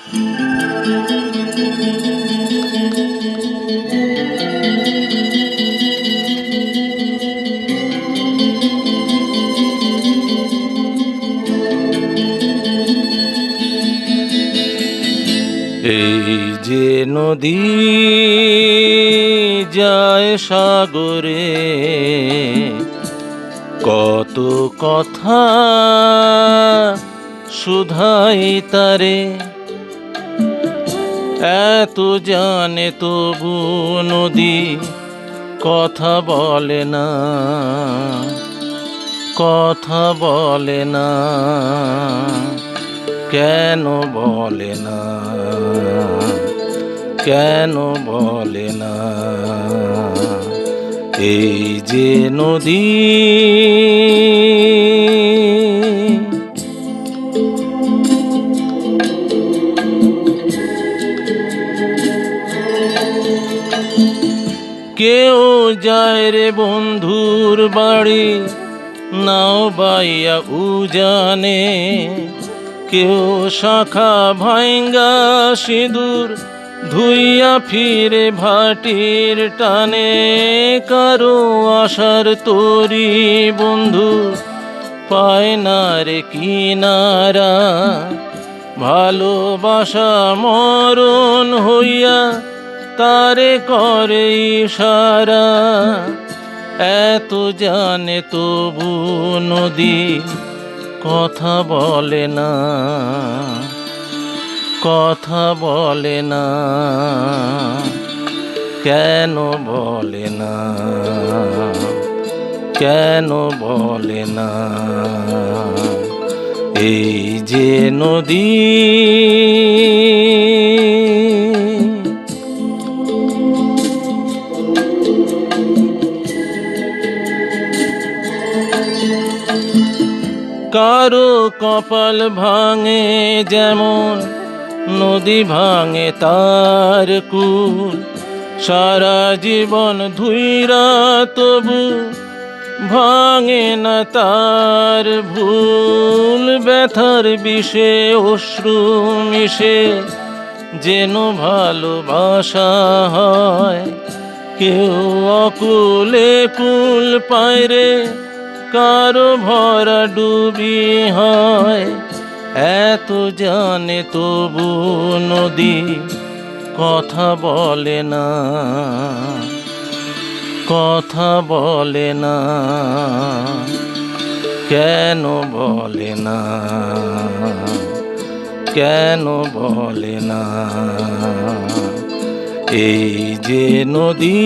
এই যে নদী যায় সাগরে, কত কথা শুধাই তারে, এত জানে তবু নদী কথা বলে না, কথা বলে না, কেন বলে না, কেন বলে না। এই যে নদী কেউ যায় রে বন্ধুর বাড়ি নাও বাইয়া উজানে, কেউ শাখা ভাঙ্গা সিঁদুর ধুইয়া ফিরে ভাটির টানে, কারো আশার তরি বন্ধু পায় না রে কিনারা, ভালোবাসা মরণ হইয়া তারে করে ইশারা, এত জানে তবু নদী কথা বলে না, কথা বলে না, কেন বলে না, কেন বলে না। এই যে নদী কারো কপাল ভাঙে যেমন নদী ভাঙে তার কুল, সারা জীবন ধুইরা তবু ভাঙে না তার ভুল, ব্যথার বিষে অশ্রু মিশে যেন ভালোবাসা হয়, কেউ অকুলে কুল পায় রে, কারো ভরা ডুবি হয়, এত জানে তবু নদী কথা বলে না, কথা বলে না, কেন বলে না, কেন বলে না। এই যে নদী